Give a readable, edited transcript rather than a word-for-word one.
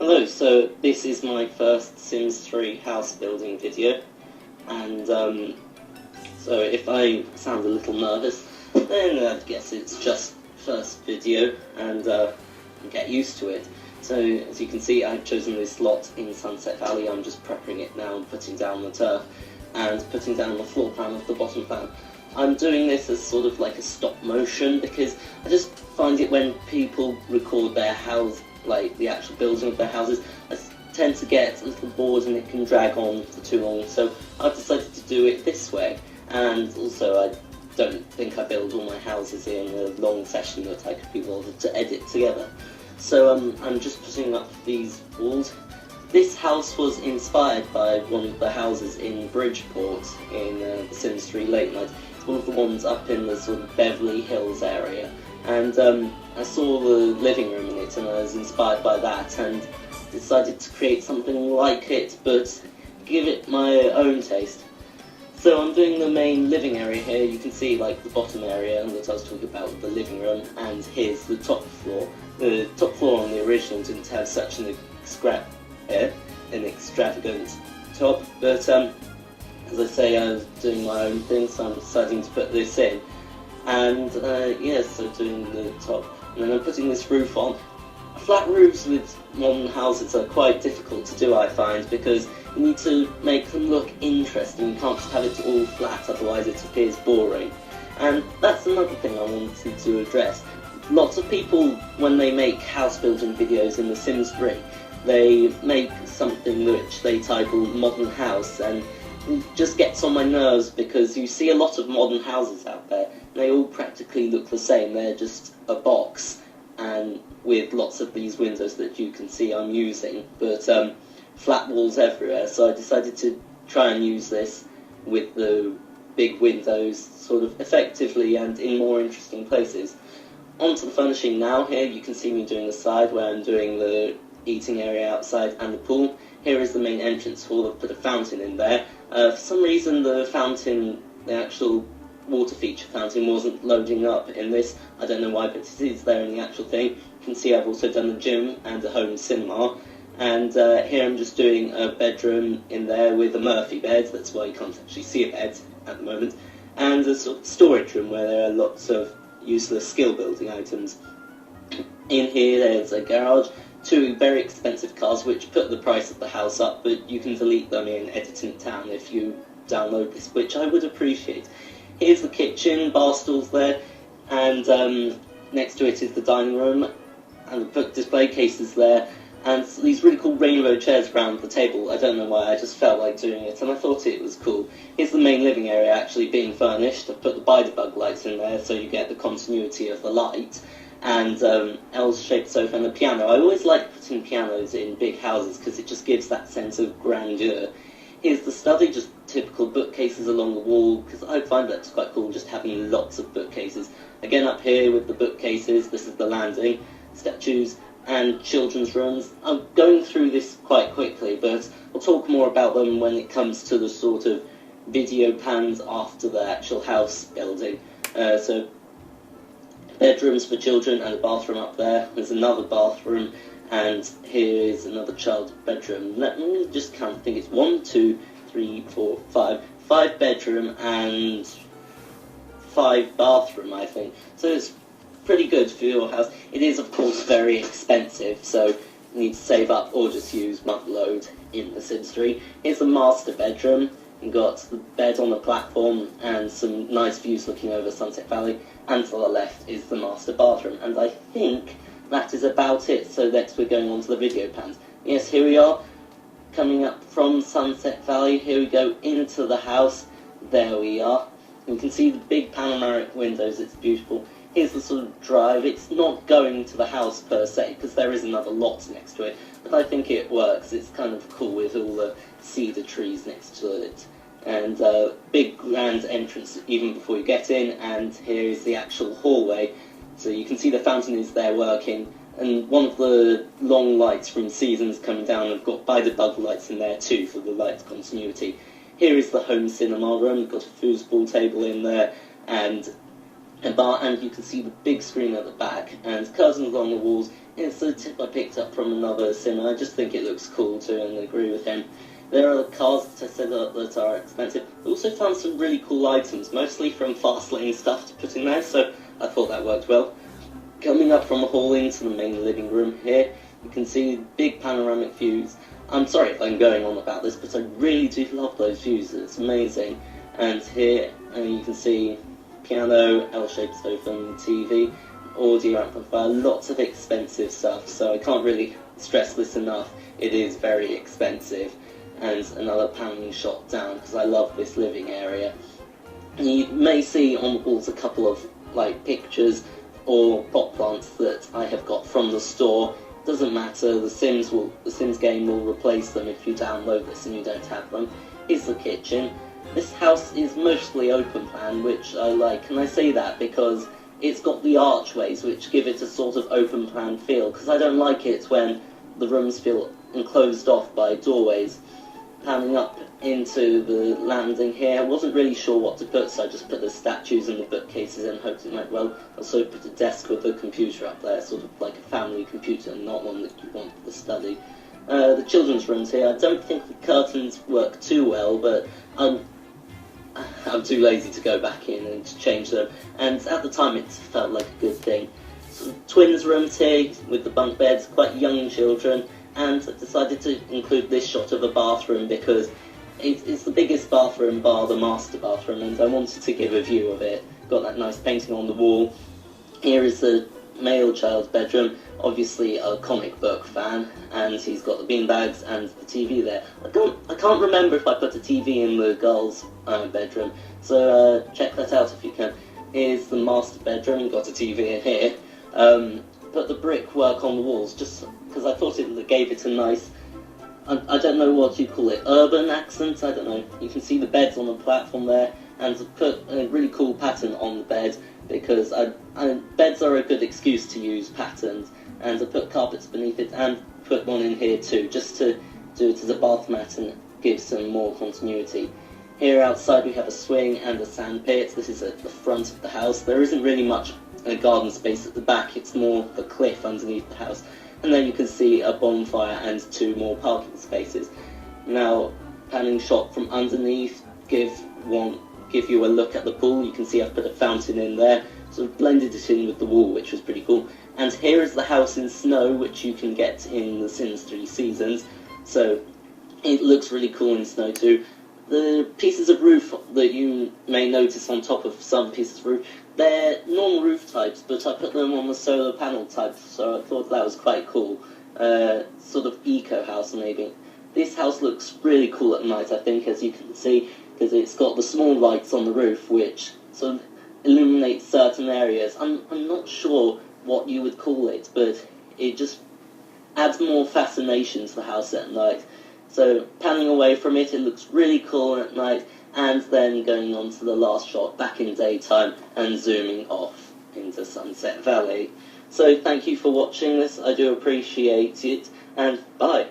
Hello, so this is my first Sims 3 house building video, and so if I sound a little nervous, then I guess it's just first video, and get used to it. So as you can see, I've chosen this lot in Sunset Valley. I'm just prepping it now and putting down the turf, and putting down the floor plan of the bottom plan. I'm doing this as sort of like a stop motion, because I just find it when people record their house, like the actual building of their houses, I tend to get a little bored and it can drag on for too long, so I've decided to do it this way. And also I don't think I build all my houses in a long session that I could be bothered to edit together. So I'm just putting up these walls. This house was inspired by one of the houses in Bridgeport in The Sims 3 Late Night. It's one of the ones up in the sort of Beverly Hills area. And I saw the living room in it and I was inspired by that and decided to create something like it, but give it my own taste. So I'm doing the main living area here. You can see like the bottom area that I was talking about, the living room, and here's the top floor. The top floor on the original didn't have such an extravagant top, but as I say, I was doing my own thing, so I'm deciding to put this in. And yes, so doing the top, and then I'm putting this roof on. Flat roofs with modern houses are quite difficult to do, I find, because you need to make them look interesting. You can't just have it all flat, otherwise it appears boring. And that's another thing I wanted to address. Lots of people, when they make house building videos in The Sims 3, they make something which they title Modern House, and it just gets on my nerves because you see a lot of modern houses out there. They all practically look the same. They're just a box, and with lots of these windows that you can see I'm using, but flat walls everywhere. So I decided to try and use this with the big windows sort of effectively and in more interesting places. Onto the furnishing now. Here you can see me doing the side where I'm doing the eating area outside and the pool. Here is the main entrance hall. I've put a fountain in there. For some reason the fountain, the actual water feature fountain, wasn't loading up in this. I don't know why, but it is there in the actual thing. You can see I've also done a gym and a home cinema. And here I'm just doing a bedroom in there with a Murphy bed. That's why you can't actually see a bed at the moment. And a sort of storage room where there are lots of useless skill building items. In here there's a garage, two very expensive cars which put the price of the house up, but you can delete them in Editing Town if you download this, which I would appreciate. Here's the kitchen, bar stools there, and next to it is the dining room, and the book display cases there, and these really cool rainbow chairs around the table. I don't know why, I just felt like doing it, and I thought it was cool. Here's the main living area actually being furnished. I've put the by-the-bug lights in there so you get the continuity of the light, and L-shaped sofa and a piano. I always like putting pianos in big houses because it just gives that sense of grandeur. Here's the study, just typical bookcases along the wall, because I find that's quite cool, just having lots of bookcases. Again up here with the bookcases, this is the landing, statues, and children's rooms. I'm going through this quite quickly, but I'll talk more about them when it comes to the sort of video pans after the actual house building. So bedrooms for children and a bathroom up there. There's another bathroom, and here is another child's bedroom. Let me just count. I think it's 1, 2, 3, 4, 5. 5 bedroom and 5 bathroom, I think. So it's pretty good for your house. It is, of course, very expensive, so you need to save up or just use Motherload in The Sims 3. Here's the master bedroom. You've got the bed on the platform and some nice views looking over Sunset Valley. And to the left is the master bathroom. And I think that is about it. So next we're going on to the video pans. Yes, here we are, coming up from Sunset Valley. Here we go into the house. There we are. You can see the big panoramic windows. It's beautiful. Here's the sort of drive. It's not going to the house per se, because there is another lot next to it, but I think it works. It's kind of cool with all the cedar trees next to it. And big grand entrance even before you get in, and here is the actual hallway. So you can see the fountain is there working, and one of the long lights from Seasons coming down. I've got by-the-bug lights in there too for the light continuity. Here is the home cinema room. You've got a foosball table in there, and a bar, and you can see the big screen at the back, and curtains along the walls. it's a tip I picked up from another sim, and I just think it looks cool too, and I agree with him. There are cars that I said that are expensive. I also found some really cool items, mostly from fast lane stuff to put in there, so I thought that worked well. Coming up from the hall into the main living room here, you can see big panoramic views. I'm sorry if I'm going on about this, but I really do love those views, it's amazing. And here you can see piano, L-shaped sofa, and TV, audio amplifier, lots of expensive stuff, so I can't really stress this enough, it is very expensive. And another paneling shot down, because I love this living area. And you may see on the walls a couple of pictures or pot plants that I have got from the store. Doesn't matter, the Sims game will replace them if you download this and you don't have them. Here's the kitchen. This house is mostly open plan, which I like, and I say that because it's got the archways which give it a sort of open plan feel, because I don't like it when the rooms feel enclosed off by doorways. Panning up into the landing here, I wasn't really sure what to put, so I just put the statues and the bookcases in, hoped it went well. I also put a desk with a computer up there, sort of like a family computer, not one that you want for the study. The children's rooms here, I don't think the curtains work too well, but I'm too lazy to go back in and to change them, and at the time it felt like a good thing. So, twins rooms here with the bunk beds, quite young children, and I decided to include this shot of a bathroom because it's the biggest bathroom bar the master bathroom, and I wanted to give a view of it. Got that nice painting on the wall. Here is the male child's bedroom, obviously a comic book fan, and he's got the beanbags and the TV there. I can't remember if I put a TV in the girl's bedroom, so check that out if you can. Here's the master bedroom, got a TV in here. Put the brickwork on the walls just because I thought it gave it a nice, I don't know what you call it, urban accent, I don't know. You can see the beds on the platform there, and to put a really cool pattern on the bed, because beds are a good excuse to use patterns, and to put carpets beneath it, and put one in here too, just to do it as a bath mat and give some more continuity. Here outside we have a swing and a sand pit. This is at the front of the house. There isn't really much garden space at the back, it's more the cliff underneath the house. And then you can see a bonfire and 2 more parking spaces. Now, panning shot from underneath, give you a look at the pool. You can see I've put a fountain in there, sort of blended it in with the wall, which was pretty cool. And here is the house in snow, which you can get in the Sims 3 seasons. So it looks really cool in snow too. The pieces of roof that you may notice on top of some pieces of roof, they're normal roof types, but I put them on the solar panel type, so I thought that was quite cool. Sort of eco house maybe. This house looks really cool at night, I think, as you can see, because it's got the small lights on the roof which sort of illuminate certain areas. I'm not sure what you would call it, but it just adds more fascination to the house at night. So panning away from it, it looks really cool at night, and then going on to the last shot back in daytime and zooming off into Sunset Valley. So thank you for watching this, I do appreciate it, and bye.